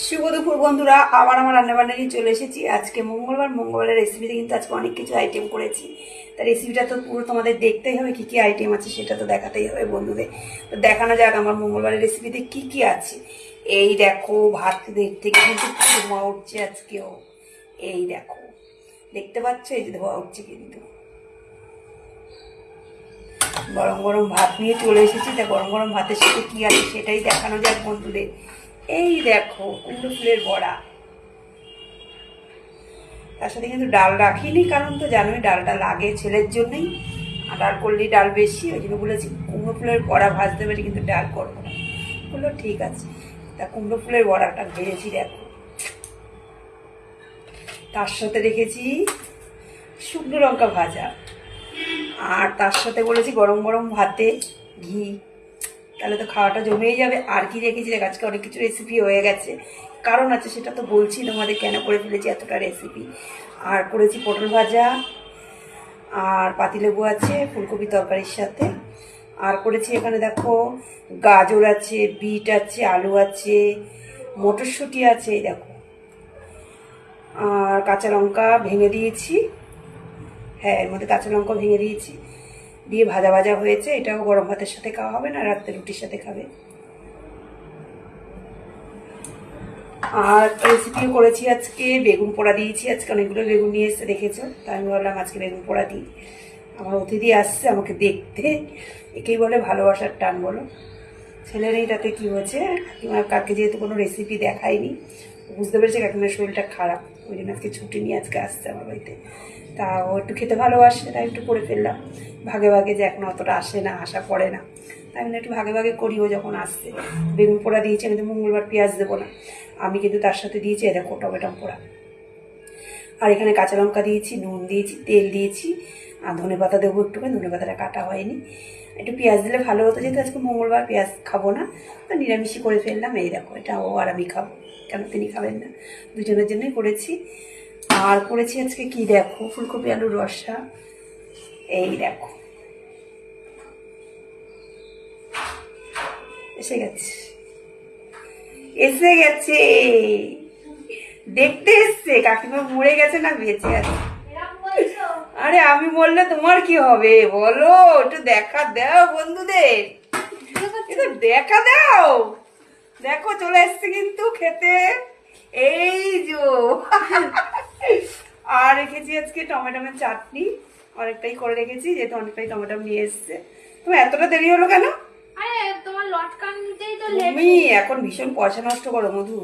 শুভ দুপুর বন্ধুরা, আবার আমার রান্নাবান্না নিয়ে চলে এসেছি। আজকে মঙ্গলবারের রেসিপিতে কিন্তু আজকে অনেক কিছু আইটেম করেছি। তার রেসিপিটা তো পুরো তোমাদের দেখতেই হবে, কী কী আইটেম আছে সেটা তো দেখাতেই হবে বন্ধুদের। তো দেখানো যাক আমার মঙ্গলবারের রেসিপিতে কি কি আছে। এই দেখো, ভাত থেকে কিন্তু ধোঁয়া উঠছে আজকেও। এই দেখো, দেখতে পাচ্ছ, এই যে ধোঁয়া উঠছে কিন্তু। গরম গরম ভাত নিয়ে চলে এসেছি। তা গরম গরম ভাতের সাথে কী আছে সেটাই দেখানো যাক বন্ধুদের। এই দেখো, কুমড়ো ফুলের বড়া। তার সাথে কিন্তু ডাল রাখিনি, কারণ তো জানোই ডালটা লাগে ছেলের জন্যই। আর ডাল করলেই ডাল বেশি, ওই জন্য বলেছি কুমড়ো ফুলের বড়া ভাজতে পারি, কিন্তু ডাল করবো না। বললো ঠিক আছে। তা কুমড়ো ফুলের বড়াটা ভেজেছি দেখো। তার সাথে রেখেছি শুকনো লঙ্কা ভাজা। আর তার সাথে বলেছি গরম গরম ভাতে ঘি। তাহলে তো খাওয়াটা জমেই যাবে। আর কি রেখেছি দেখ, আজকে অনেক কিছু রেসিপি হয়ে গেছে, কারণ আছে সেটা তো বলছি তোমাদের কেন করে ফেলেছি এতটা রেসিপি। আর করেছি পটল ভাজা, আর পাতিলেবু আছে ফুলকপি তরকারির সাথে। আর করেছি এখানে দেখো গাজর আছে, বিট আছে, আলু আছে, মটরশুঁটি আছে, এই দেখো। আর কাঁচা লঙ্কা ভেঙে দিয়েছি, হ্যাঁ এর মধ্যে কাঁচা লঙ্কা ভেঙে দিয়েছি, দিয়ে ভাজা ভাজা হয়েছে। এটাও গরম ভাতের সাথে খাওয়া হবে না, রাত্রে রুটির সাথে খাবে। আর রেসিপিও করেছি আজকে বেগুন পোড়া দিয়েছি। আজকে অনেকগুলো বেগুন নিয়ে এসে দেখেছো, তাই আমি ভাবলাম আজকে বেগুন পোড়া দিই। আমার অতিথি আসছে আমাকে দেখতে, একেই বলে ভালোবাসার টান বলো। ছেলের এই তাতে কী হয়েছে, কাকিমার কাকে যেহেতু কোনো রেসিপি দেখায়নি, বুঝতে পেরেছে কাকিমার শরীরটা খারাপ, ওই জন্য আজকে ছুটি নিয়ে আজকে আসছে আমার বাড়িতে। তা ও একটু খেতে ভালোবাসে, তাই একটু করে ফেললাম ভাগে ভাগে, যে এখন অতটা আসে না, আসা পড়ে না, তাই আমি একটু ভাগে ভাগে করি। ও যখন আসছে বেগুন পোড়া দিয়েছি, আমি তো মঙ্গলবার পেঁয়াজ দেবো না, আমি কিন্তু তার সাথে দিয়েছি দেখো টমেটো পোড়া। আর এখানে কাঁচা লঙ্কা দিয়েছি, নুন দিয়েছি, তেল দিয়েছি, আর ধনে পাতা দেবো একটুখানি, ধনে পাতাটা কাটা হয়নি। একটু পেঁয়াজ দিলে ভালো হতো, যেহেতু আজকে মঙ্গলবার পেঁয়াজ খাবো না, তো নিরামিষই করে ফেললাম। এই দেখো, এটা ও আর আমি খাবো, কেন তিনি খাবেন না, দুজনের জন্যই করেছি। আর করেছি আজকে কি দেখো, ফুলকপি আলুর রসা। এই দেখো, এসে গেছে, এসে গেছে, দেখতে এসছে। কাকিমা মরে গেছে না বেঁচে আছে? আরে আমি বললে তোমার কি হবে বলো, একটু দেখা দাও বন্ধুদের, একটু দেখা দাও। দেখো চলে এসছে কিন্তু খেতে, এই যো। আর রেখেছি আজকে টমেটোমের চাটনি, অনেকটাই করে রেখেছি, যেহেতু অনেকটাই টমেটো নিয়ে এসছে। তোমার এতটা দেরি হলো কেন? আরে তোমার লটকান নিতেই তো তুমি এখন ভীষণ পয়সা নষ্ট করো মধু।